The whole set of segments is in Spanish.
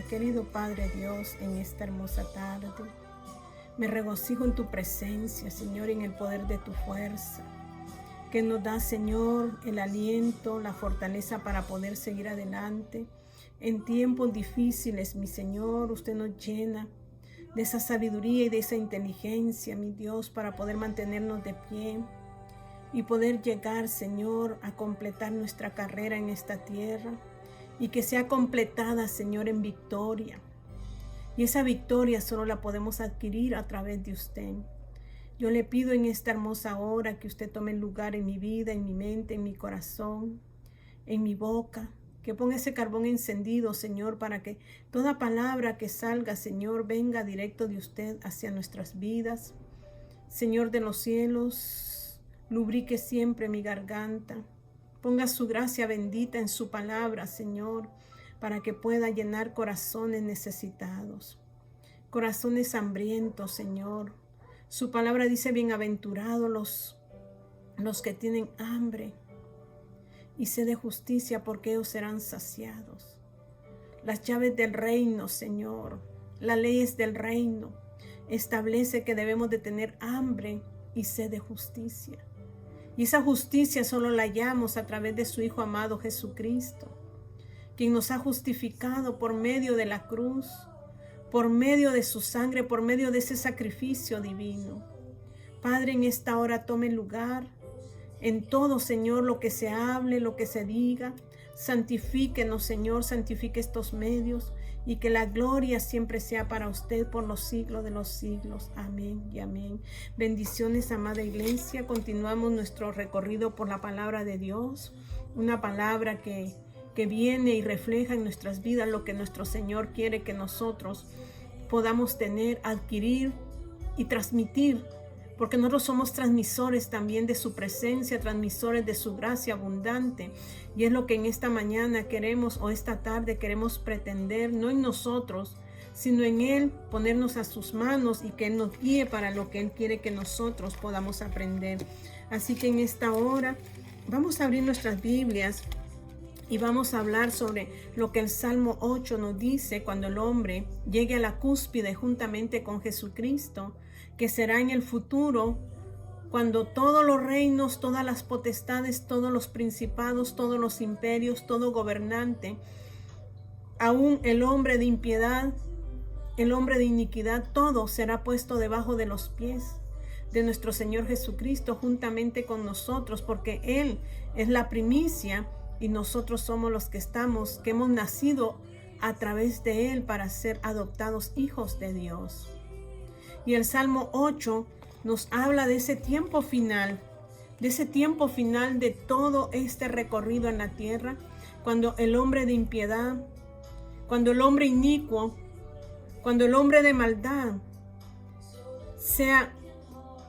querido Padre Dios, en esta hermosa tarde. Me regocijo en tu presencia, Señor, en el poder de tu fuerza, que nos da, Señor, el aliento, la fortaleza para poder seguir adelante. En tiempos difíciles, mi Señor, usted nos llena de esa sabiduría y de esa inteligencia, mi Dios, para poder mantenernos de pie y poder llegar, Señor, a completar nuestra carrera en esta tierra y que sea completada, Señor, en victoria. Y esa victoria solo la podemos adquirir a través de usted. Yo le pido en esta hermosa hora que usted tome lugar en mi vida, en mi mente, en mi corazón, en mi boca, que ponga ese carbón encendido, Señor, para que toda palabra que salga, Señor, venga directo de usted hacia nuestras vidas. Señor de los cielos, lubrique siempre mi garganta. Ponga su gracia bendita en su palabra, Señor, para que pueda llenar corazones necesitados, corazones hambrientos, Señor. Su palabra dice: bienaventurados los que tienen hambre y sed de justicia, porque ellos serán saciados. Las llaves del reino, Señor, las leyes del reino establece que debemos de tener hambre y sed de justicia. Y esa justicia solo la hallamos a través de su Hijo amado Jesucristo, quien nos ha justificado por medio de la cruz, por medio de su sangre, por medio de ese sacrificio divino. Padre, en esta hora tome lugar en todo, Señor, lo que se hable, lo que se diga. Santifíquenos, Señor, santifique estos medios y que la gloria siempre sea para usted por los siglos de los siglos. Amén y amén. Bendiciones, amada iglesia. Continuamos nuestro recorrido por la palabra de Dios, una palabra que viene y refleja en nuestras vidas lo que nuestro Señor quiere que nosotros podamos tener, adquirir y transmitir, porque nosotros somos transmisores también de su presencia, transmisores de su gracia abundante, y es lo que en esta mañana queremos, o esta tarde queremos pretender, no en nosotros, sino en Él, ponernos a sus manos y que Él nos guíe para lo que Él quiere que nosotros podamos aprender. Así que en esta hora vamos a abrir nuestras Biblias y vamos a hablar sobre lo que el Salmo 8 nos dice cuando el hombre llegue a la cúspide juntamente con Jesucristo, que será en el futuro, cuando todos los reinos, todas las potestades, todos los principados, todos los imperios, todo gobernante, aún el hombre de impiedad, el hombre de iniquidad, todo será puesto debajo de los pies de nuestro Señor Jesucristo juntamente con nosotros, porque Él es la primicia y nosotros somos los que hemos nacido a través de Él para ser adoptados hijos de Dios. Y el Salmo 8 nos habla de ese tiempo final, de todo este recorrido en la tierra, cuando el hombre de impiedad, cuando el hombre inicuo, cuando el hombre de maldad sea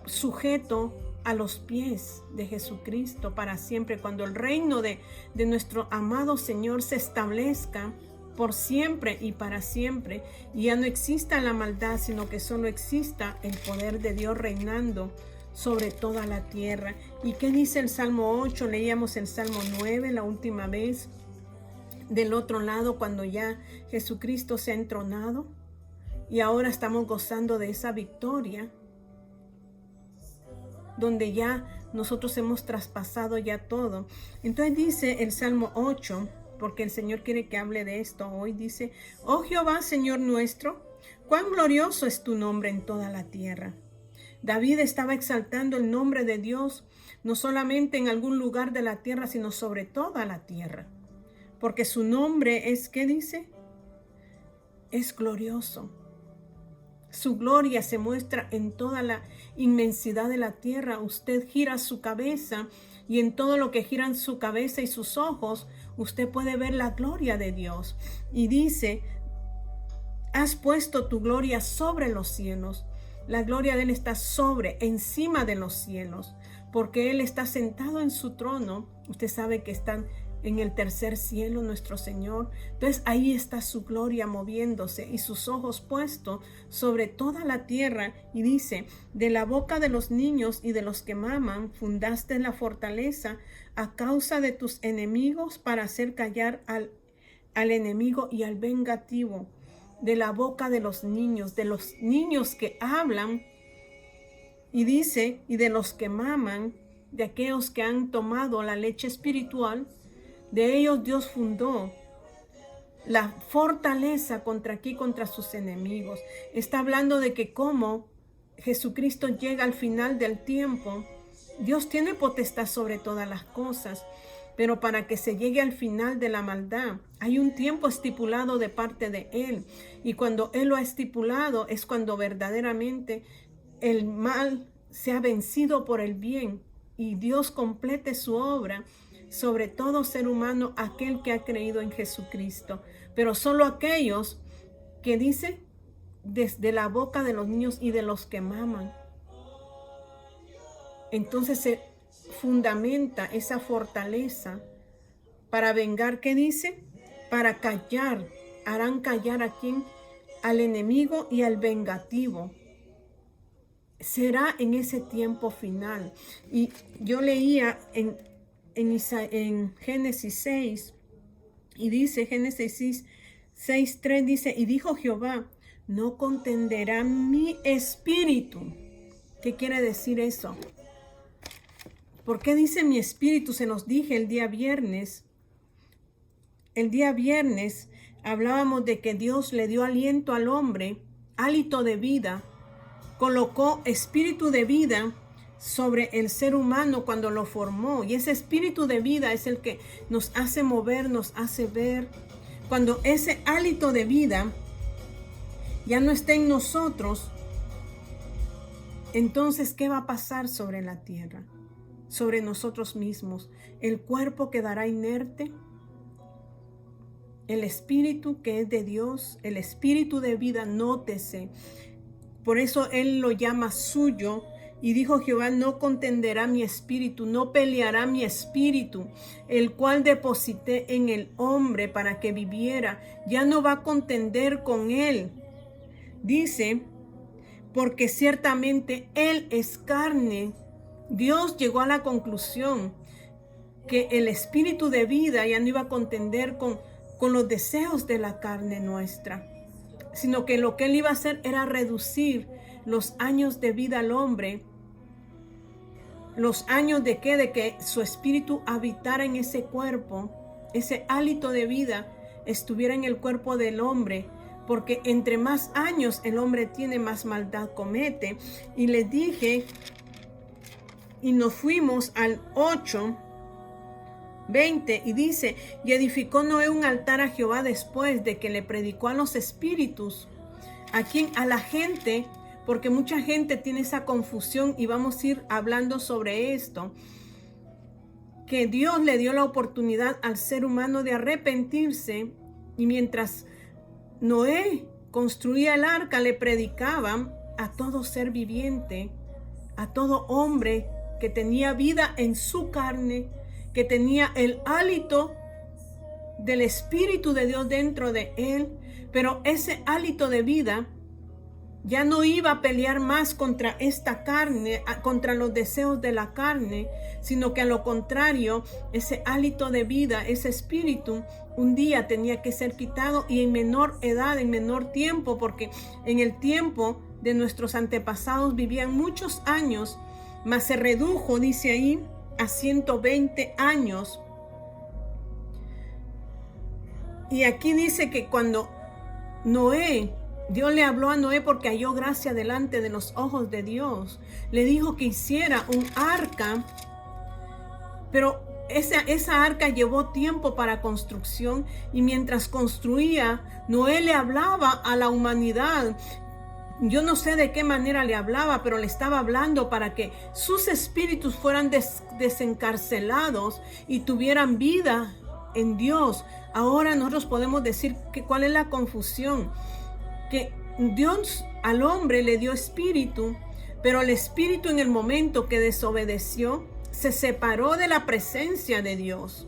sujeto a los pies de Jesucristo para siempre, cuando el reino de nuestro amado Señor se establezca por siempre y para siempre, y ya no exista la maldad, sino que solo exista el poder de Dios reinando sobre toda la tierra. ¿Y qué dice el Salmo 8? Leíamos el Salmo 9 la última vez, del otro lado, cuando ya Jesucristo se ha entronado, y ahora estamos gozando de esa victoria, donde ya nosotros hemos traspasado ya todo. Entonces dice el Salmo 8, porque el Señor quiere que hable de esto hoy, dice: oh Jehová, Señor nuestro, cuán glorioso es tu nombre en toda la tierra. David estaba exaltando el nombre de Dios, no solamente en algún lugar de la tierra, sino sobre toda la tierra, porque su nombre es, ¿qué dice? Es glorioso. Su gloria se muestra en toda la inmensidad de la tierra. Usted gira su cabeza y en todo lo que giran su cabeza y sus ojos, usted puede ver la gloria de Dios. Y dice: has puesto tu gloria sobre los cielos. La gloria de Él está encima de los cielos, porque Él está sentado en su trono. Usted sabe que están en el tercer cielo nuestro Señor. Entonces ahí está su gloria moviéndose y sus ojos puestos sobre toda la tierra. Y dice: de la boca de los niños y de los que maman fundaste la fortaleza a causa de tus enemigos, para hacer callar al enemigo y al vengativo. de la boca de los niños que hablan, y dice, y de los que maman, de aquellos que han tomado la leche espiritual, de ellos Dios fundó la fortaleza contra sus enemigos. Está hablando de que como Jesucristo llega al final del tiempo, Dios tiene potestad sobre todas las cosas, pero para que se llegue al final de la maldad, hay un tiempo estipulado de parte de Él. Y cuando Él lo ha estipulado, es cuando verdaderamente el mal se ha vencido por el bien y Dios complete su obra sobre todo ser humano, aquel que ha creído en Jesucristo. Pero solo aquellos que dice, desde la boca de los niños y de los que maman. Entonces se fundamenta esa fortaleza para vengar, ¿qué dice? Para callar, harán callar a quien, al enemigo y al vengativo. Será en ese tiempo final. Y yo leía en Génesis 6, y dice, Génesis 6:3 dice, y dijo Jehová, no contenderá mi espíritu. ¿Qué quiere decir eso? ¿Por qué dice mi espíritu? Se nos dije el día viernes. El día viernes hablábamos de que Dios le dio aliento al hombre, hálito de vida, colocó espíritu de vida sobre el ser humano cuando lo formó. Y ese espíritu de vida es el que nos hace mover, nos hace ver. Cuando ese hálito de vida ya no está en nosotros, entonces, ¿qué va a pasar sobre la tierra? Sobre nosotros mismos. El cuerpo quedará inerte. El espíritu que es de Dios, el espíritu de vida, nótese. Por eso Él lo llama suyo. Y dijo Jehová, no contenderá mi espíritu, no peleará mi espíritu, el cual deposité en el hombre para que viviera. Ya no va a contender con él. Dice, porque ciertamente él es carne. Dios llegó a la conclusión que el espíritu de vida ya no iba a contender con los deseos de la carne nuestra, sino que lo que él iba a hacer era reducir los años de vida al hombre. ¿Los años de qué? De que su espíritu habitara en ese cuerpo, ese hálito de vida estuviera en el cuerpo del hombre, porque entre más años el hombre tiene, más maldad comete. Y les dije, y nos fuimos al 8:20, y dice, y edificó Noé un altar a Jehová después de que le predicó a los espíritus. ¿A quién? A la gente. Porque mucha gente tiene esa confusión y vamos a ir hablando sobre esto. Que Dios le dio la oportunidad al ser humano de arrepentirse, y mientras Noé construía el arca, le predicaban a todo ser viviente, a todo hombre que tenía vida en su carne, que tenía el hálito del Espíritu de Dios dentro de él, pero ese hálito de vida ya no iba a pelear más contra esta carne, contra los deseos de la carne, sino que a lo contrario, ese hálito de vida, ese espíritu, un día tenía que ser quitado, y en menor edad, en menor tiempo, porque en el tiempo de nuestros antepasados vivían muchos años, mas se redujo, dice ahí, a 120 años. Y aquí dice que cuando Dios le habló a Noé porque halló gracia delante de los ojos de Dios. Le dijo que hiciera un arca, pero esa arca llevó tiempo para construcción, y mientras construía, Noé le hablaba a la humanidad. Yo no sé de qué manera le hablaba, pero le estaba hablando para que sus espíritus fueran desencarcelados y tuvieran vida en Dios. Ahora nosotros podemos decir cuál es la confusión. Que Dios al hombre le dio espíritu, pero el espíritu, en el momento que desobedeció, se separó de la presencia de Dios.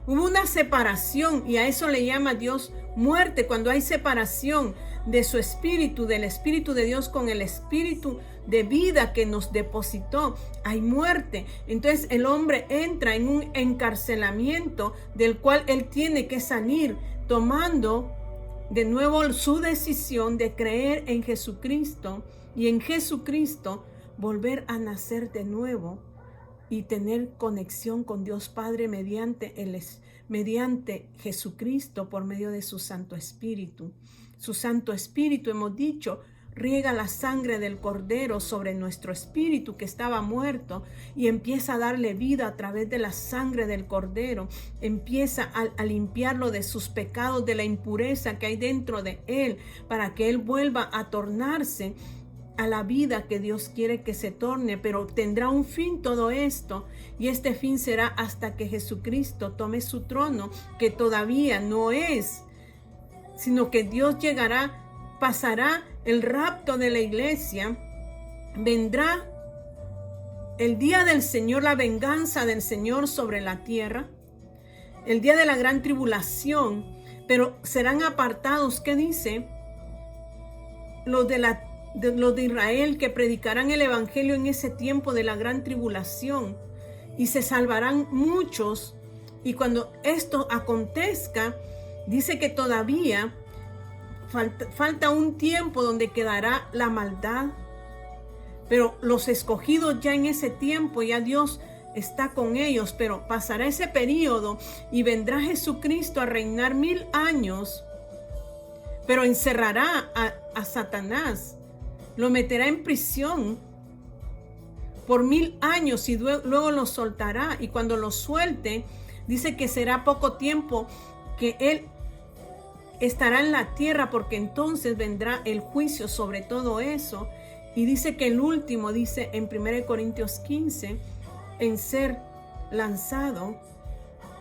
Hubo una separación, y a eso le llama Dios muerte. Cuando hay separación de su espíritu, del espíritu de Dios con el espíritu de vida que nos depositó, hay muerte. Entonces el hombre entra en un encarcelamiento del cual él tiene que salir, tomando de nuevo su decisión de creer en Jesucristo y en Jesucristo volver a nacer de nuevo y tener conexión con Dios Padre mediante Jesucristo por medio de su Santo Espíritu. Su Santo Espíritu, hemos dicho, riega la sangre del Cordero sobre nuestro espíritu que estaba muerto y empieza a darle vida a través de la sangre del Cordero. Empieza a limpiarlo de sus pecados, de la impureza que hay dentro de él, para que él vuelva a tornarse a la vida que Dios quiere que se torne, pero tendrá un fin todo esto, y este fin será hasta que Jesucristo tome su trono, que todavía no es, sino que Dios llegará, pasará el rapto de la iglesia, vendrá el día del Señor, la venganza del Señor sobre la tierra, el día de la gran tribulación, pero serán apartados, ¿qué dice? Los de Israel que predicarán el evangelio en ese tiempo de la gran tribulación, y se salvarán muchos. Y cuando esto acontezca, dice que todavía falta un tiempo donde quedará la maldad, pero los escogidos ya en ese tiempo, ya Dios está con ellos, pero pasará ese periodo y vendrá Jesucristo a reinar 1000 años, pero encerrará a Satanás, lo meterá en prisión por 1000 años y luego lo soltará. Y cuando lo suelte, dice que será poco tiempo que él estará en la tierra, porque entonces vendrá el juicio sobre todo eso. Y dice que el último, dice en 1 Corintios 15, en ser lanzado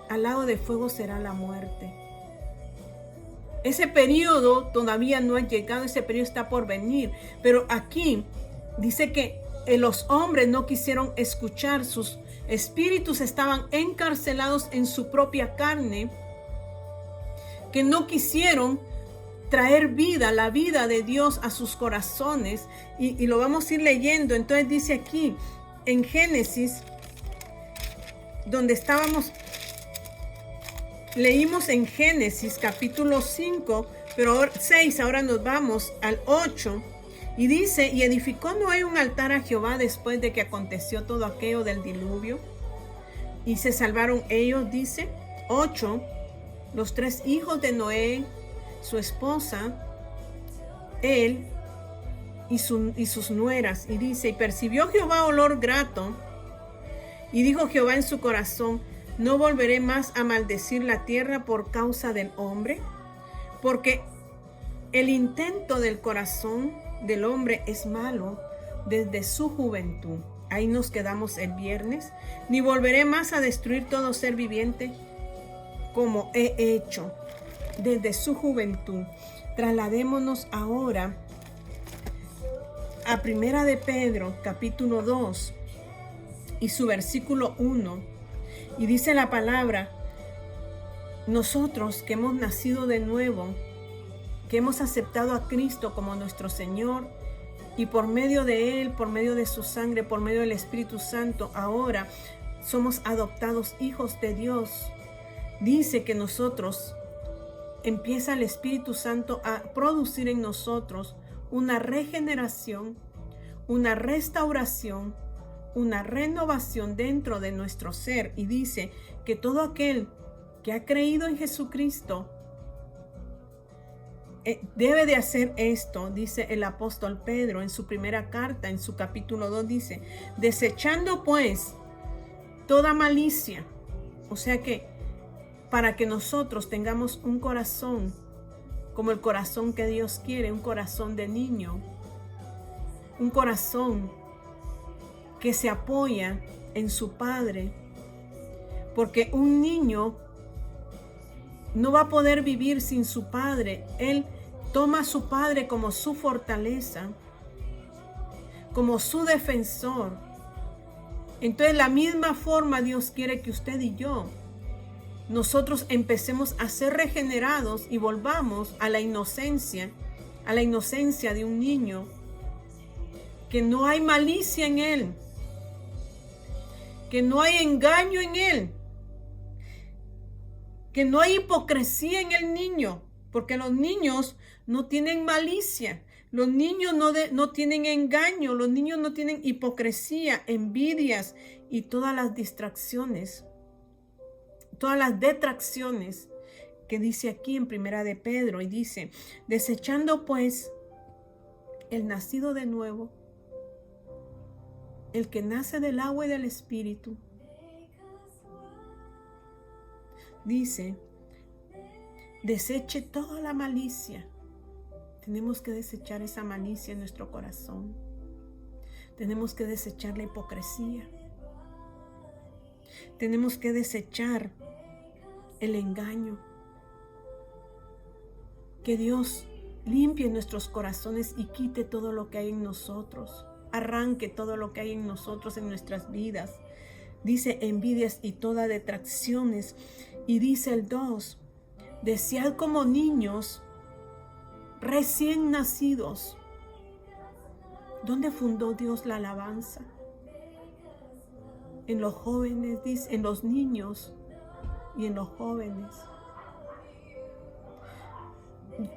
al lago de fuego será la muerte. Ese periodo todavía no ha llegado, ese periodo está por venir. Pero aquí dice que los hombres no quisieron escuchar, sus espíritus estaban encarcelados en su propia carne, que no quisieron traer vida, la vida de Dios a sus corazones. Y lo vamos a ir leyendo. Entonces dice aquí en Génesis, donde estábamos, leímos en Génesis capítulo 5, pero 6, ahora nos vamos al 8. Y dice, y edificó Noé un altar a Jehová después de que aconteció todo aquello del diluvio. Y se salvaron ellos, dice, 8, los 3 hijos de Noé, su esposa, él y sus nueras. Y dice, y percibió Jehová olor grato, y dijo Jehová en su corazón, no volveré más a maldecir la tierra por causa del hombre, porque el intento del corazón del hombre es malo desde su juventud. Ahí nos quedamos el viernes. Ni volveré más a destruir todo ser viviente como he hecho desde su juventud. Trasladémonos ahora a Primera de Pedro, capítulo 2 y su versículo 1. Y dice la palabra, nosotros que hemos nacido de nuevo, que hemos aceptado a Cristo como nuestro Señor, y por medio de Él, por medio de su sangre, por medio del Espíritu Santo, ahora somos adoptados hijos de Dios. Dice que nosotros, empieza el Espíritu Santo a producir en nosotros una regeneración, una restauración, una renovación dentro de nuestro ser. Y dice que todo aquel que ha creído en Jesucristo debe de hacer esto. Dice el apóstol Pedro en su primera carta, en su capítulo 2, dice, desechando pues toda malicia. O sea que para que nosotros tengamos un corazón como el corazón que Dios quiere, un corazón de niño, un corazón que se apoya en su padre, porque un niño no va a poder vivir sin su padre. Él toma a su padre como su fortaleza, como su defensor. Entonces, la misma forma Dios quiere que usted y yo, nosotros empecemos a ser regenerados y volvamos a la inocencia de un niño, que no hay malicia en él, que no hay engaño en él, que no hay hipocresía en el niño, porque los niños no tienen malicia, los niños no tienen engaño, los niños no tienen hipocresía, envidias y todas las distracciones, todas las detracciones que dice aquí en Primera de Pedro, y dice, desechando pues el nacido de nuevo, el que nace del agua y del espíritu, dice, deseche toda la malicia. Tenemos que desechar esa malicia en nuestro corazón. Tenemos que desechar la hipocresía. Tenemos que desechar el engaño. Que Dios limpie nuestros corazones y quite todo lo que hay en nosotros. Arranque todo lo que hay en nosotros, en nuestras vidas. Dice envidias y todas detracciones. Y dice el 2, desead como niños recién nacidos. ¿Dónde fundó Dios la alabanza? En los jóvenes, dice, en los niños y en los jóvenes.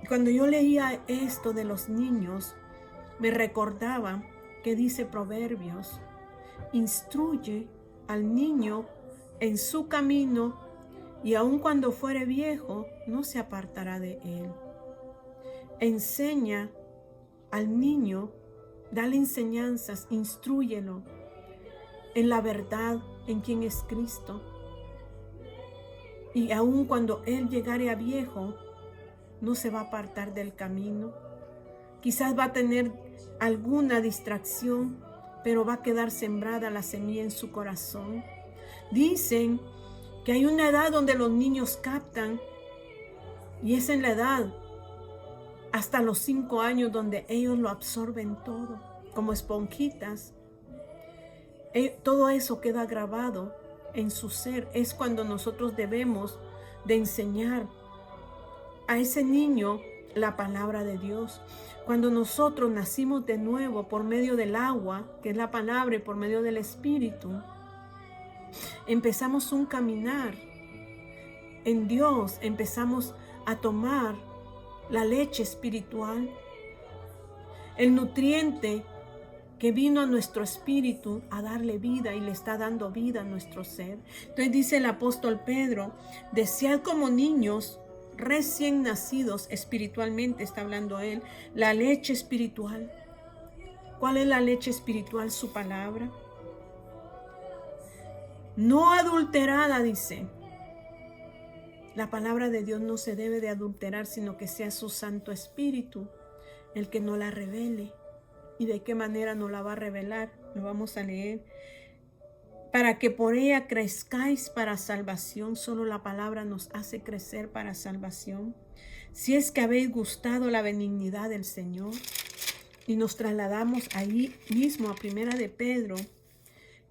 Cuando yo leía esto de los niños, me recordaba que dice Proverbios, instruye al niño en su camino y aun cuando fuere viejo, no se apartará de él. Enseña al niño, dale enseñanzas, instrúyelo en la verdad, en quien es Cristo. Y aun cuando él llegare a viejo, no se va a apartar del camino. Quizás va a tener alguna distracción, pero va a quedar sembrada la semilla en su corazón. Dicen que hay una edad donde los niños captan, y es en la edad hasta los 5 años donde ellos lo absorben todo, como esponjitas. Todo eso queda grabado en su ser. Es cuando nosotros debemos de enseñar a ese niño la palabra de Dios. Cuando nosotros nacimos de nuevo por medio del agua, que es la palabra, y por medio del Espíritu, empezamos un caminar en Dios, empezamos a tomar la leche espiritual, el nutriente que vino a nuestro espíritu a darle vida y le está dando vida a nuestro ser. Entonces dice el apóstol Pedro, desead como niños recién nacidos espiritualmente, está hablando él, la leche espiritual. ¿Cuál es la leche espiritual? Su palabra. No adulterada, dice. La palabra de Dios no se debe de adulterar, sino que sea su Santo Espíritu el que no la revele. ¿Y de qué manera no la va a revelar? Lo vamos a leer. Para que por ella crezcáis para salvación. Solo la palabra nos hace crecer para salvación. Si es que habéis gustado la benignidad del Señor. Y nos trasladamos ahí mismo a Primera de Pedro,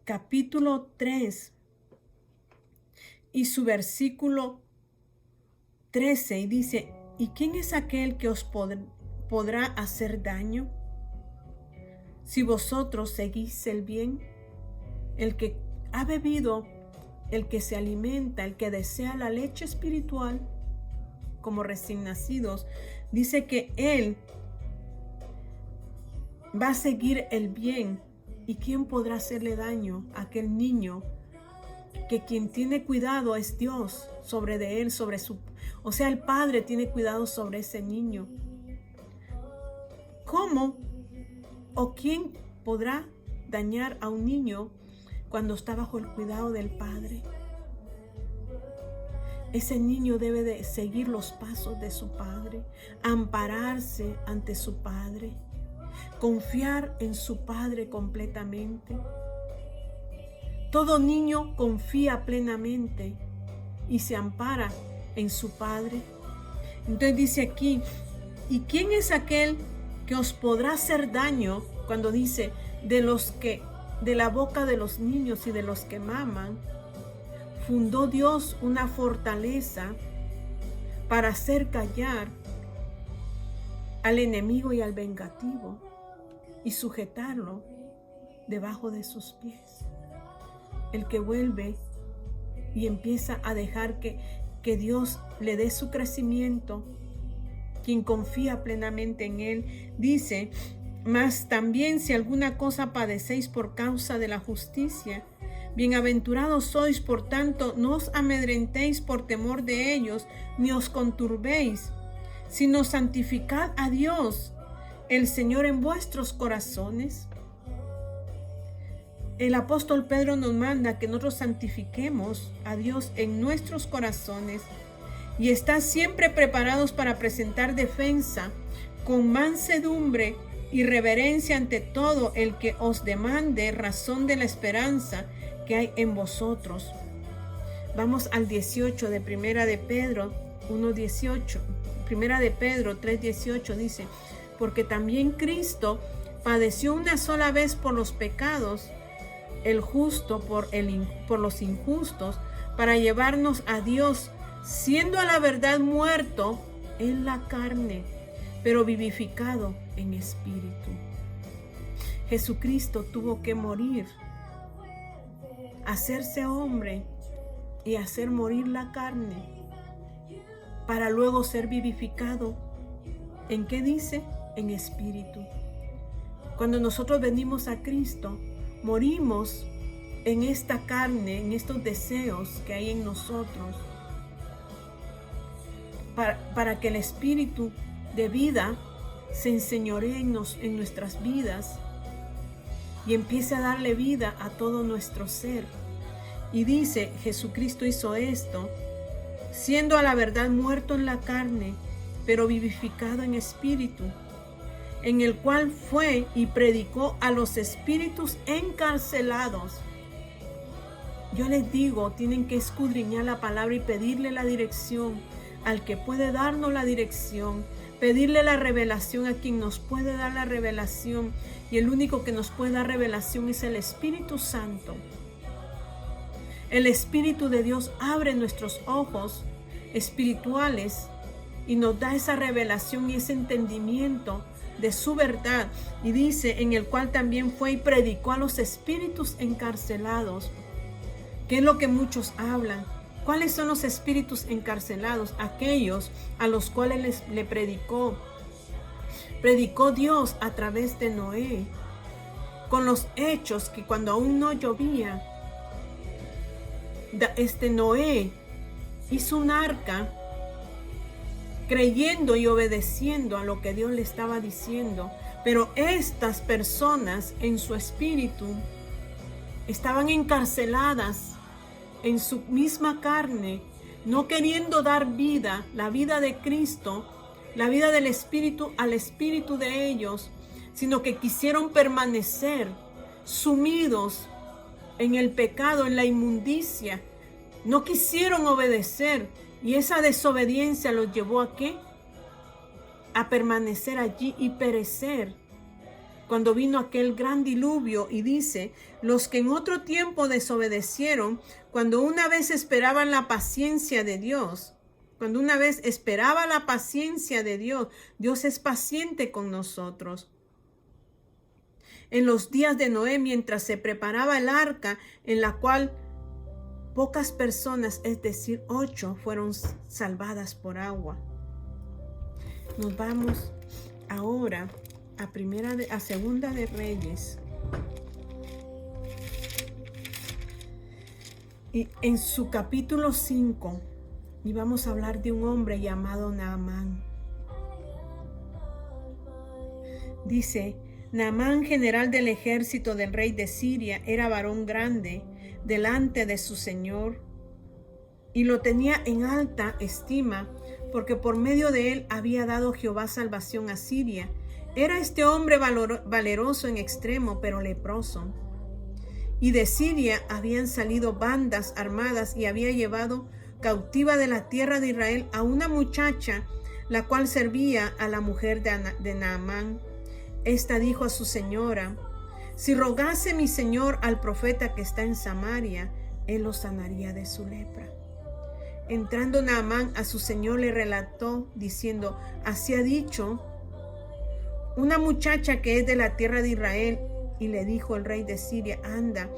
capítulo 3, y su versículo 13, y dice, ¿y quién es aquel que os podrá hacer daño? Si vosotros seguís el bien, el que ha bebido, el que se alimenta, el que desea la leche espiritual, como recién nacidos, dice que él va a seguir el bien. ¿Y quién podrá hacerle daño a aquel niño? Que quien tiene cuidado es Dios sobre de él, o sea, el Padre tiene cuidado sobre ese niño. ¿Cómo o quién podrá dañar a un niño cuando está bajo el cuidado del Padre? Ese niño debe de seguir los pasos de su Padre, ampararse ante su Padre, confiar en su Padre completamente. Todo niño confía plenamente y se ampara en su Padre. Entonces dice aquí, ¿y quién es aquel que os podrá hacer daño? Cuando dice, de la boca de los niños y de los que maman, fundó Dios una fortaleza para hacer callar al enemigo y al vengativo y sujetarlo debajo de sus pies. El que vuelve y empieza a dejar que Dios le dé su crecimiento quien confía plenamente en Él. Dice, mas también si alguna cosa padecéis por causa de la justicia, bienaventurados sois, por tanto, no os amedrentéis por temor de ellos, ni os conturbéis, sino santificad a Dios, el Señor, en vuestros corazones. El apóstol Pedro nos manda que nosotros santifiquemos a Dios en nuestros corazones y estar siempre preparados para presentar defensa con mansedumbre y reverencia ante todo el que os demande razón de la esperanza que hay en vosotros. Vamos al 18 de Primera de Pedro 1:18. Primera de Pedro 3:18 dice, porque también Cristo padeció una sola vez por los pecados, el justo por los injustos, para llevarnos a Dios, siendo a la verdad muerto en la carne, pero vivificado en espíritu. Jesucristo tuvo que morir, hacerse hombre y hacer morir la carne, para luego ser vivificado. ¿En qué dice? En espíritu. Cuando nosotros venimos a Cristo, morimos en esta carne, en estos deseos que hay en nosotros, para que el espíritu de vida se enseñoree en nuestras vidas y empiece a darle vida a todo nuestro ser. Y dice, Jesucristo hizo esto, siendo a la verdad muerto en la carne, pero vivificado en espíritu, en el cual fue y predicó a los espíritus encarcelados. Yo les digo, tienen que escudriñar la palabra y pedirle la dirección al que puede darnos la dirección, pedirle la revelación a quien nos puede dar la revelación, y el único que nos puede dar revelación es el Espíritu Santo. El Espíritu de Dios abre nuestros ojos espirituales y nos da esa revelación y ese entendimiento de su verdad, y dice, en el cual también fue y predicó a los espíritus encarcelados. ¿Qué es lo que muchos hablan? ¿Cuáles son los espíritus encarcelados? Aquellos a los cuales le predicó Dios a través de Noé, con los hechos que cuando aún no llovía, Noé hizo un arca creyendo y obedeciendo a lo que Dios le estaba diciendo, pero estas personas en su espíritu estaban encarceladas en su misma carne, no queriendo dar vida, la vida de Cristo, la vida del Espíritu al espíritu de ellos, sino que quisieron permanecer sumidos en el pecado, en la inmundicia. No quisieron obedecer, y esa desobediencia los llevó ¿a qué? A permanecer allí y perecer. Cuando vino aquel gran diluvio, y dice, los que en otro tiempo desobedecieron, cuando una vez esperaban la paciencia de Dios, cuando una vez esperaba la paciencia de Dios, Dios es paciente con nosotros. En los días de Noé, mientras se preparaba el arca, en la cual pocas personas, es decir, 8, fueron salvadas por agua. Nos vamos ahora a Segunda de Reyes. Y en su capítulo 5, y vamos a hablar de un hombre llamado Naamán. Dice, Naamán, general del ejército del rey de Siria, era varón grande delante de su señor, y lo tenía en alta estima, porque por medio de él había dado Jehová salvación a Siria. Era este hombre valeroso en extremo, pero leproso. Y de Siria habían salido bandas armadas, y había llevado cautiva de la tierra de Israel a una muchacha, la cual servía a la mujer de Naamán. Esta dijo a su señora, si rogase mi señor al profeta que está en Samaria, él lo sanaría de su lepra. Entrando Naamán a su señor, le relató diciendo, así ha dicho una muchacha que es de la tierra de Israel. Y le dijo el rey de Siria, anda,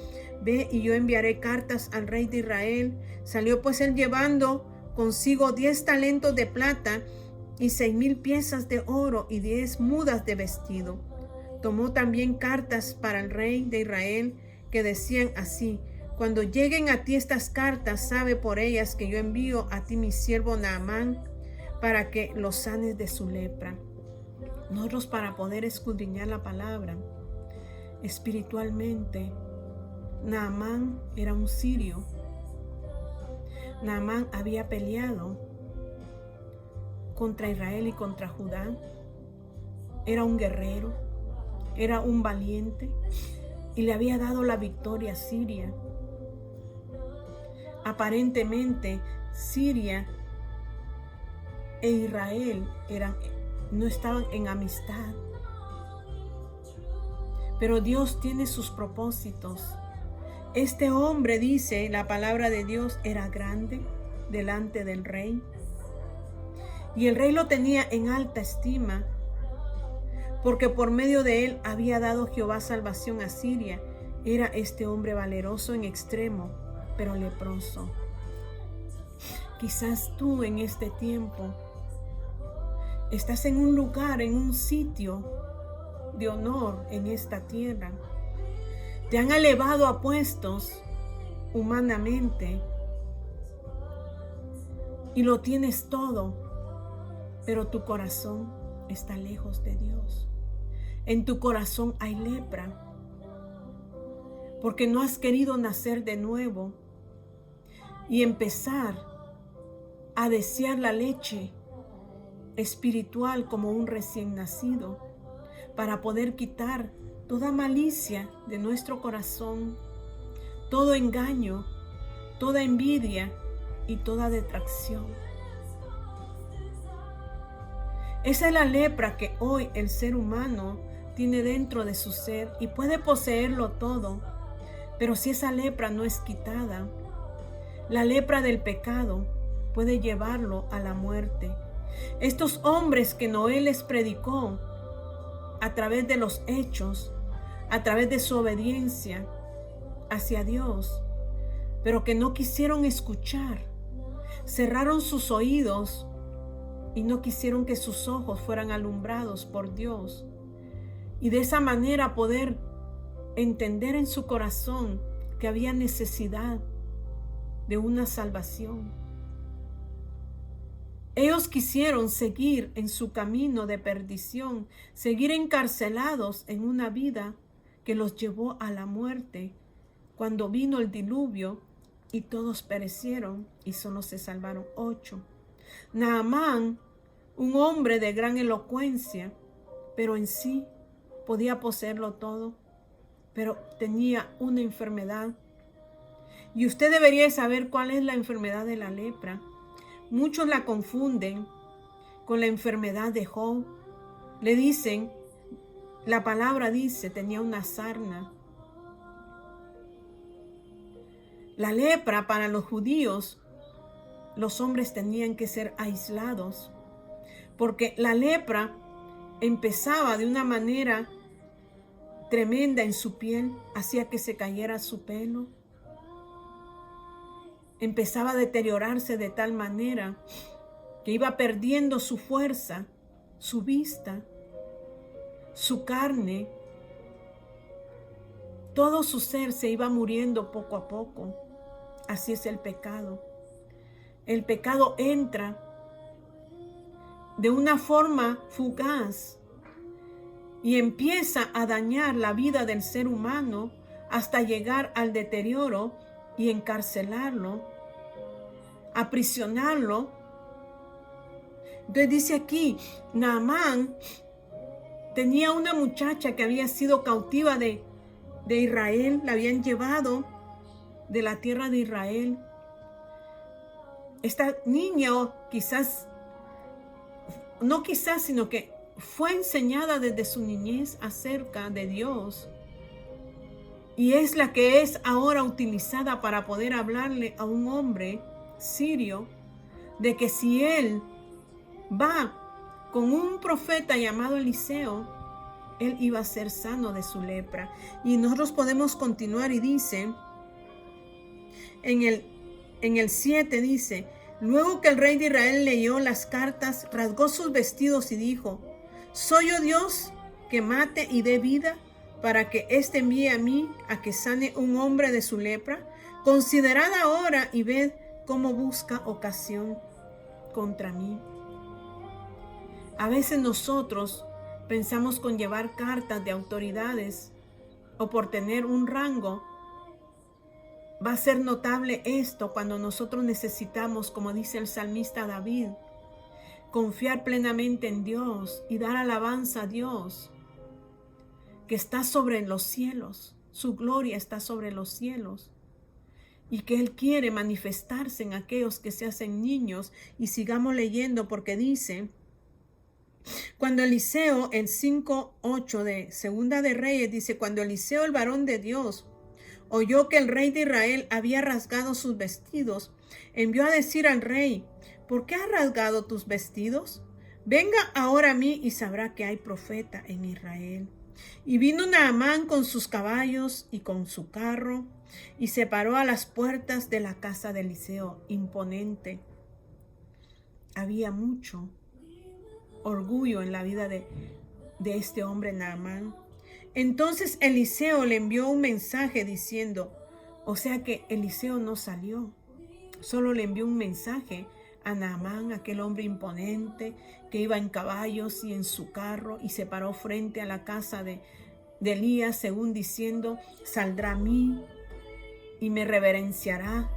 ve y yo enviaré cartas al rey de Israel. Salió pues él llevando consigo 10 talentos de plata y 6,000 piezas de oro y 10 mudas de vestido. Tomó también cartas para el rey de Israel que decían así: cuando lleguen a ti estas cartas, sabe por ellas que yo envío a ti mi siervo Naamán para que lo sanes de su lepra. Nosotros, para poder escudriñar la palabra espiritualmente, Naamán era un sirio. Naamán había peleado contra Israel y contra Judá. Era un guerrero, era un valiente y le había dado la victoria a Siria. Aparentemente, Siria e Israel no estaban en amistad. Pero Dios tiene sus propósitos. Este hombre, dice la palabra de Dios, era grande delante del rey. Y el rey lo tenía en alta estima, porque por medio de él había dado Jehová salvación a Siria. Era este hombre valeroso en extremo, pero leproso. Quizás tú en este tiempo estás en un lugar, en un sitio de honor en esta tierra. Te han elevado a puestos humanamente y lo tienes todo, pero tu corazón está lejos de Dios. En tu corazón hay lepra, porque no has querido nacer de nuevo y empezar a desear la leche espiritual como un recién nacido, para poder quitar toda malicia de nuestro corazón, todo engaño, toda envidia y toda detracción. Esa es la lepra que hoy el ser humano tiene dentro de su ser y puede poseerlo todo, pero si esa lepra no es quitada, la lepra del pecado puede llevarlo a la muerte. Estos hombres que Noé les predicó a través de los hechos, a través de su obediencia hacia Dios, pero que no quisieron escuchar, cerraron sus oídos y no quisieron que sus ojos fueran alumbrados por Dios, y de esa manera poder entender en su corazón que había necesidad de una salvación. Ellos quisieron seguir en su camino de perdición, seguir encarcelados en una vida que los llevó a la muerte, cuando vino el diluvio y todos perecieron y solo se salvaron 8. Naamán, un hombre de gran elocuencia, pero en sí podía poseerlo todo, pero tenía una enfermedad. Y usted debería saber cuál es la enfermedad de la lepra. Muchos la confunden con la enfermedad de Job. Le dicen, la palabra dice, tenía una sarna. La lepra para los judíos, los hombres tenían que ser aislados, porque la lepra empezaba de una manera tremenda en su piel, hacía que se cayera su pelo. Empezaba a deteriorarse de tal manera que iba perdiendo su fuerza, su vista, su carne. Todo su ser se iba muriendo poco a poco. Así es el pecado. El pecado entra de una forma fugaz y empieza a dañar la vida del ser humano hasta llegar al deterioro y encarcelarlo, aprisionarlo. Entonces dice aquí, Naamán tenía una muchacha que había sido cautiva de Israel, la habían llevado de la tierra de Israel. Esta niña, sino que fue enseñada desde su niñez acerca de Dios. Y es la que es ahora utilizada para poder hablarle a un hombre sirio de que si él va con un profeta llamado Eliseo, él iba a ser sano de su lepra. Y nosotros podemos continuar y dice, en el 7 dice, Luego que el rey de Israel leyó las cartas, rasgó sus vestidos y dijo: ¿Soy yo Dios que mate y dé vida, para que éste envíe a mí a que sane un hombre de su lepra? Considerad ahora y ved cómo busca ocasión contra mí. A veces nosotros pensamos con llevar cartas de autoridades o por tener un rango. Va a ser notable esto cuando nosotros necesitamos, como dice el salmista David, confiar plenamente en Dios y dar alabanza a Dios, que está sobre los cielos. Su gloria está sobre los cielos. Y que Él quiere manifestarse en aquellos que se hacen niños. Y sigamos leyendo porque dice: cuando Eliseo, el 5:8 de Segunda de Reyes, dice: cuando Eliseo, el varón de Dios, oyó que el rey de Israel había rasgado sus vestidos, envió a decir al rey: ¿por qué has rasgado tus vestidos? Venga ahora a mí y sabrá que hay profeta en Israel. Y vino Naamán con sus caballos y con su carro, y se paró a las puertas de la casa de Eliseo, imponente. Había mucho orgullo en la vida de este hombre Naamán. Entonces Eliseo le envió un mensaje diciendo, o sea que Eliseo no salió, solo le envió un mensaje a Naamán, aquel hombre imponente que iba en caballos y en su carro, y se paró frente a la casa de Elías, según diciendo: saldrá a mí y me reverenciará.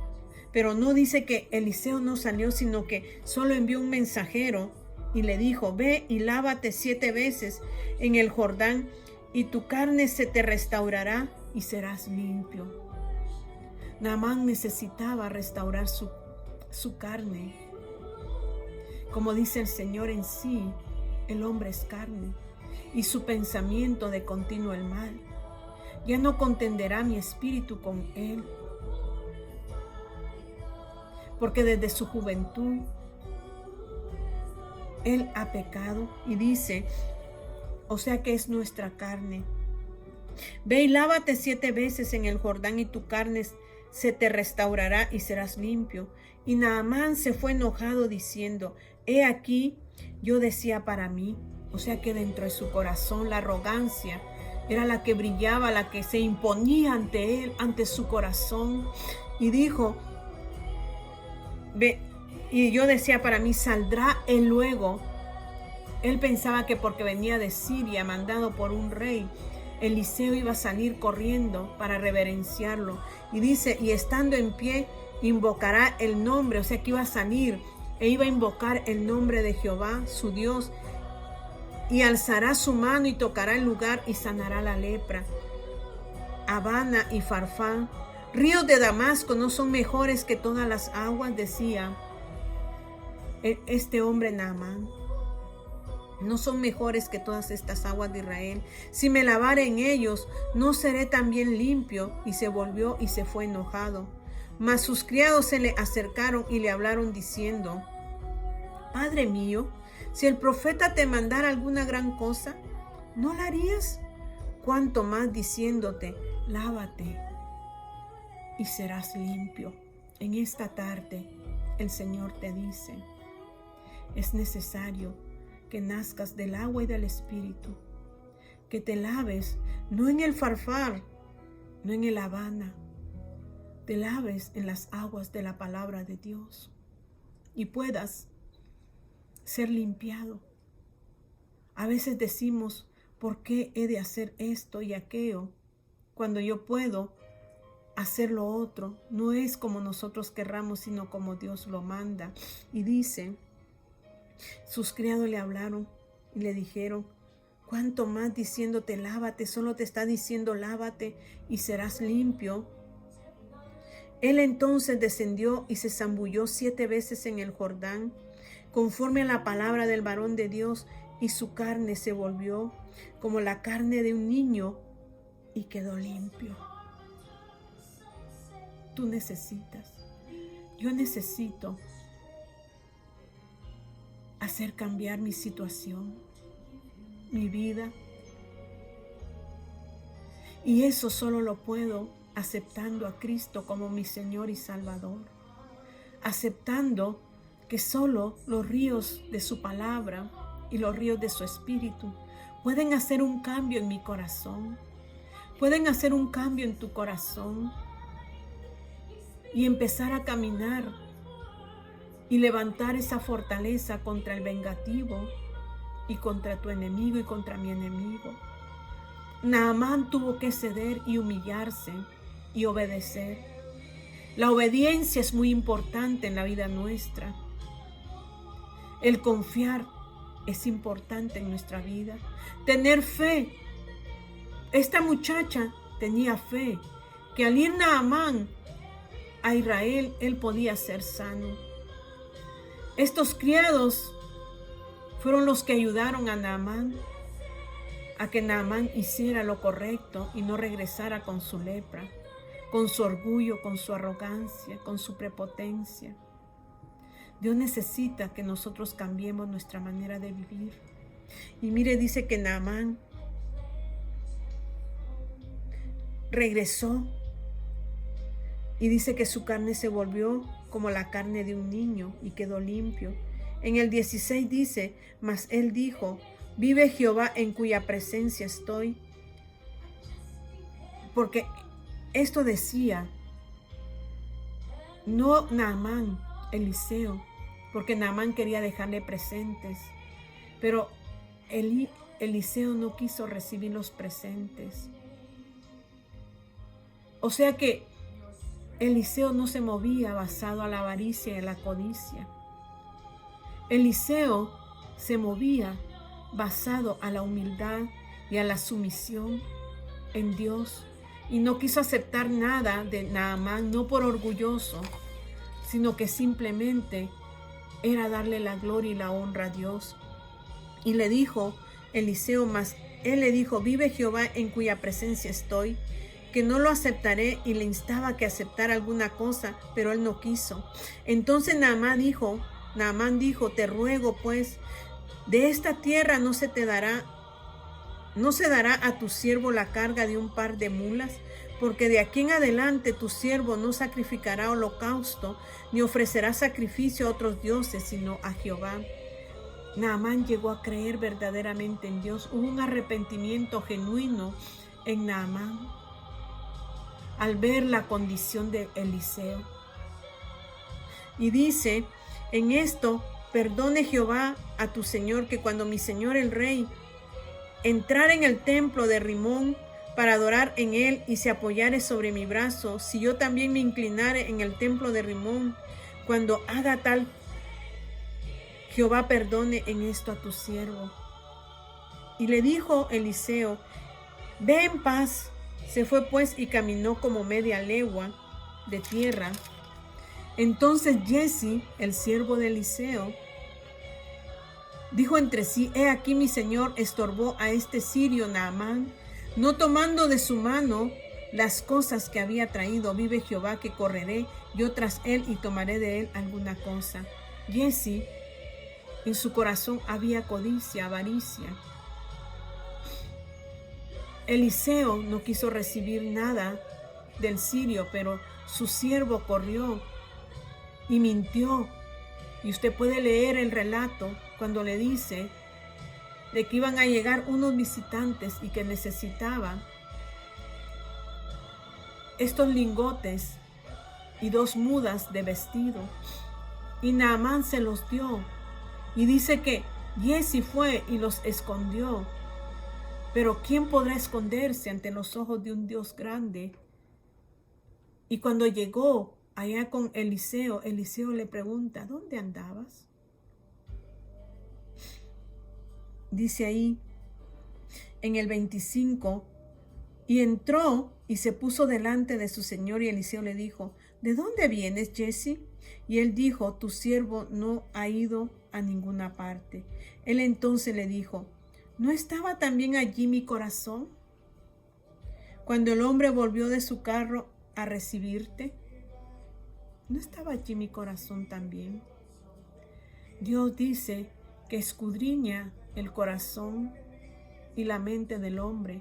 Pero no dice que Eliseo no salió, sino que solo envió un mensajero y le dijo: ve y lávate 7 veces en el Jordán, y tu carne se te restaurará y serás limpio. Naamán necesitaba restaurar su carne. Como dice el Señor, en sí, el hombre es carne, y su pensamiento de continuo el mal. Ya no contenderá mi espíritu con él, porque desde su juventud él ha pecado. Y dice, o sea que es nuestra carne. Ve y lávate 7 veces en el Jordán, y tu carne se te restaurará y serás limpio. Y Naamán se fue enojado diciendo: he aquí, yo decía para mí. O sea que dentro de su corazón la arrogancia era la que brillaba, la que se imponía ante él, ante su corazón. Y dijo: ve, y yo decía para mí, saldrá él luego. Él pensaba que porque venía de Siria, mandado por un rey, Eliseo iba a salir corriendo para reverenciarlo. Y dice: y estando en pie, invocará el nombre, o sea que iba a salir e iba a invocar el nombre de Jehová, su Dios, y alzará su mano y tocará el lugar y sanará la lepra. Habana y Farfán, ríos de Damasco, no son mejores que todas las aguas, decía este hombre Naamán. No son mejores que todas estas aguas de Israel. Si me lavare en ellos, no seré también limpio. Y se volvió y se fue enojado. Mas sus criados se le acercaron y le hablaron diciendo: Padre mío, si el profeta te mandara alguna gran cosa, ¿no la harías? Cuanto más diciéndote: lávate y serás limpio. En esta tarde el Señor te dice: es necesario que nazcas del agua y del Espíritu, que te laves no en el Farfar, no en el Habana, te laves en las aguas de la palabra de Dios y puedas ser limpiado. A veces decimos: ¿por qué he de hacer esto y aquello cuando yo puedo hacer lo otro? No es como nosotros querramos, sino como Dios lo manda. Y dice, sus criados le hablaron y le dijeron: cuánto más diciéndote lávate, solo te está diciendo lávate y serás limpio. Él entonces descendió y se zambulló 7 veces en el Jordán, conforme a la palabra del varón de Dios, y su carne se volvió como la carne de un niño y quedó limpio. Tú necesitas, yo necesito hacer cambiar mi situación, mi vida. Y eso solo lo puedo aceptando a Cristo como mi Señor y Salvador. Aceptando que solo los ríos de su palabra y los ríos de su espíritu pueden hacer un cambio en mi corazón, pueden hacer un cambio en tu corazón y empezar a caminar y levantar esa fortaleza contra el vengativo y contra tu enemigo y contra mi enemigo. Naamán tuvo que ceder y humillarse y obedecer. La obediencia es muy importante en la vida nuestra. El confiar es importante en nuestra vida. Tener fe. Esta muchacha tenía fe que al ir Naamán a Israel, él podía ser sano. Estos criados fueron los que ayudaron a Naamán a que Naamán hiciera lo correcto y no regresara con su lepra, con su orgullo, con su arrogancia, con su prepotencia. Dios necesita que nosotros cambiemos nuestra manera de vivir. Y mire, dice que Naamán regresó y dice que su carne se volvió como la carne de un niño y quedó limpio. En el 16 dice, mas él dijo, vive Jehová en cuya presencia estoy. Porque esto decía, no Naamán, Eliseo, porque Naamán quería dejarle presentes, pero Eliseo no quiso recibir los presentes. O sea que Eliseo no se movía basado a la avaricia y a la codicia. Eliseo se movía basado a la humildad y a la sumisión en Dios, y no quiso aceptar nada de Naamán, no por orgulloso, sino que simplemente era darle la gloria y la honra a Dios. Y le dijo Eliseo, mas él le dijo, vive Jehová en cuya presencia estoy, que no lo aceptaré, y le instaba que aceptara alguna cosa, pero él no quiso. Entonces Naamán dijo, te ruego pues, de esta tierra no se dará a tu siervo la carga de un par de mulas, porque de aquí en adelante tu siervo no sacrificará holocausto, ni ofrecerá sacrificio a otros dioses, sino a Jehová. Naamán llegó a creer verdaderamente en Dios. Hubo un arrepentimiento genuino en Naamán al ver la condición de Eliseo. Y dice, en esto, perdone Jehová a tu señor, que cuando mi señor el rey entrara en el templo de Rimón para adorar en él y se apoyare sobre mi brazo, si yo también me inclinare en el templo de Rimón, cuando haga tal, Jehová perdone en esto a tu siervo. Y le dijo Eliseo, ve en paz. Se fue pues y caminó como media legua de tierra. Entonces Giezi, el siervo de Eliseo, dijo entre sí, he aquí mi señor estorbó a este sirio Naamán, no tomando de su mano las cosas que había traído. Vive Jehová que correré yo tras él y tomaré de él alguna cosa. Giezi, en su corazón había codicia, avaricia. Eliseo no quiso recibir nada del sirio, pero su siervo corrió y mintió. Y usted puede leer el relato cuando le dice de que iban a llegar unos visitantes y que necesitaban estos lingotes y 2 mudas de vestido. Y Naamán se los dio. Y dice que Giezi fue y los escondió. Pero ¿quién podrá esconderse ante los ojos de un Dios grande? Y cuando llegó allá con Eliseo, Eliseo le pregunta, ¿dónde andabas? Dice ahí en el 25, y entró y se puso delante de su señor, y Eliseo le dijo, ¿de dónde vienes, Giezi? Y él dijo, tu siervo no ha ido a ninguna parte. Él entonces le dijo, ¿no estaba también allí mi corazón cuando el hombre volvió de su carro a recibirte? ¿No estaba allí mi corazón también? Dios dice que escudriña el corazón y la mente del hombre,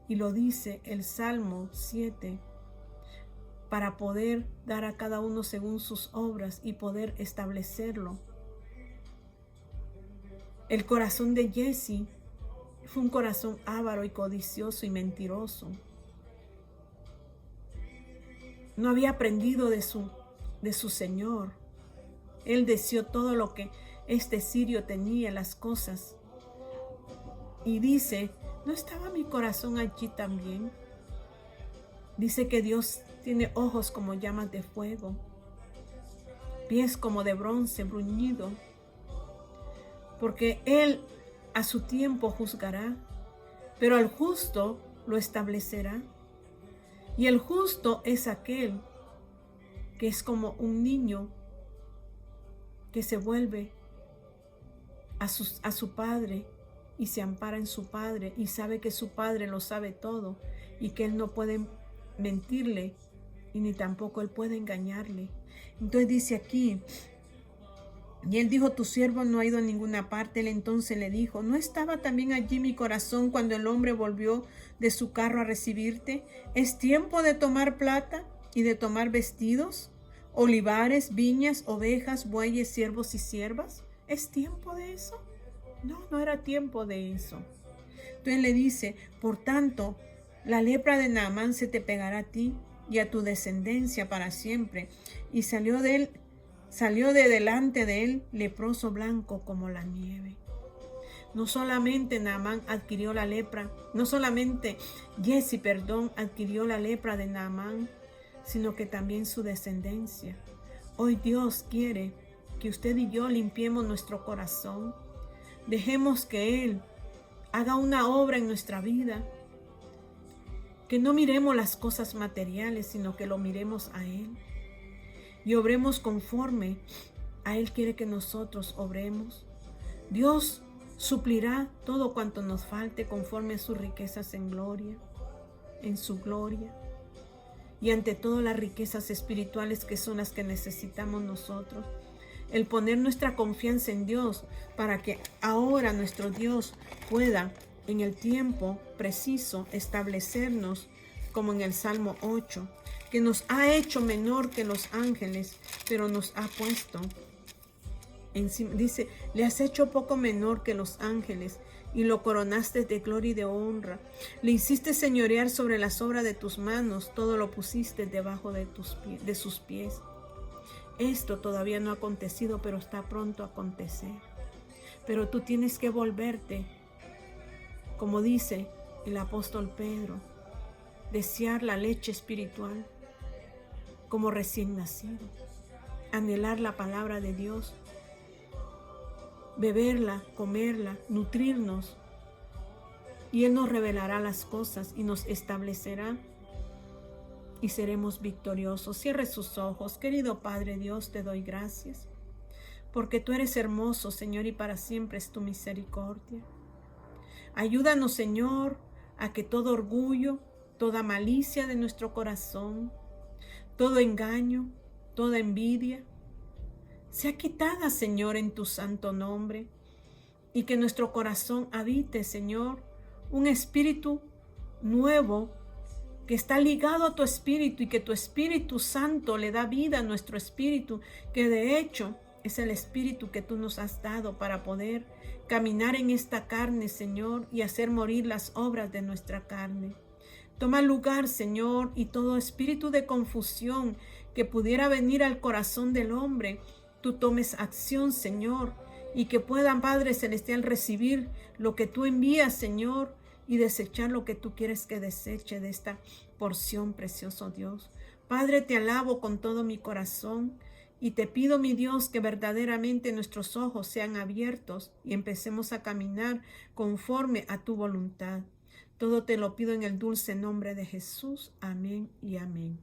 y lo dice el Salmo 7. para poder dar a cada uno según sus obras y poder establecerlo. El corazón de Jesse fue un corazón avaro y codicioso y mentiroso. No había aprendido de su Señor. Él deseó todo lo que este sirio tenía, las cosas. Y dice, ¿no estaba mi corazón allí también? Dice que Dios tiene ojos como llamas de fuego, pies como de bronce bruñido, porque Él a su tiempo juzgará, pero al justo lo establecerá. Y el justo es aquel que es como un niño que se vuelve a su padre y se ampara en su padre y sabe que su padre lo sabe todo y que él no puede mentirle y ni tampoco él puede engañarle. Entonces dice aquí, y él dijo, tu siervo no ha ido a ninguna parte. Él entonces le dijo, ¿no estaba también allí mi corazón cuando el hombre volvió de su carro a recibirte? ¿Es tiempo de tomar plata y de tomar vestidos, olivares, viñas, ovejas, bueyes, siervos y siervas? ¿Es tiempo de eso? No, no era tiempo de eso. Entonces le dice, por tanto, la lepra de Naamán se te pegará a ti y a tu descendencia para siempre. Y salió de delante de él leproso blanco como la nieve. No solamente Naamán adquirió la lepra, no solamente Jesse, adquirió la lepra de Naamán, sino que también su descendencia. Hoy Dios quiere que usted y yo limpiemos nuestro corazón. Dejemos que Él haga una obra en nuestra vida. Que no miremos las cosas materiales, sino que lo miremos a Él. Y obremos conforme a Él quiere que nosotros obremos. Dios suplirá todo cuanto nos falte conforme a sus riquezas en gloria, en su gloria. Y ante todo las riquezas espirituales que son las que necesitamos nosotros. El poner nuestra confianza en Dios para que ahora nuestro Dios pueda en el tiempo preciso establecernos como en el Salmo 8, que nos ha hecho menor que los ángeles, pero nos ha puesto encima. Dice, le has hecho poco menor que los ángeles y lo coronaste de gloria y de honra. Le hiciste señorear sobre las obras de tus manos, todo lo pusiste debajo de sus pies. Esto todavía no ha acontecido, pero está pronto a acontecer. Pero tú tienes que volverte, como dice el apóstol Pedro, desear la leche espiritual como recién nacido, anhelar la palabra de Dios, beberla, comerla, nutrirnos, y Él nos revelará las cosas y nos establecerá y seremos victoriosos. Cierre sus ojos. Querido Padre Dios, te doy gracias, porque tú eres hermoso, Señor, y para siempre es tu misericordia. Ayúdanos, Señor, a que todo orgullo, toda malicia de nuestro corazón, todo engaño, toda envidia, sea quitada, Señor, en tu santo nombre, y que nuestro corazón habite, Señor, un espíritu nuevo que está ligado a tu espíritu y que tu Espíritu Santo le da vida a nuestro espíritu, que de hecho es el espíritu que tú nos has dado para poder caminar en esta carne, Señor, y hacer morir las obras de nuestra carne. Toma lugar, Señor, y todo espíritu de confusión que pudiera venir al corazón del hombre, tú tomes acción, Señor, y que puedan, Padre Celestial, recibir lo que tú envías, Señor, y desechar lo que tú quieres que deseche de esta porción, precioso Dios. Padre, te alabo con todo mi corazón y te pido, mi Dios, que verdaderamente nuestros ojos sean abiertos y empecemos a caminar conforme a tu voluntad. Todo te lo pido en el dulce nombre de Jesús. Amén y amén.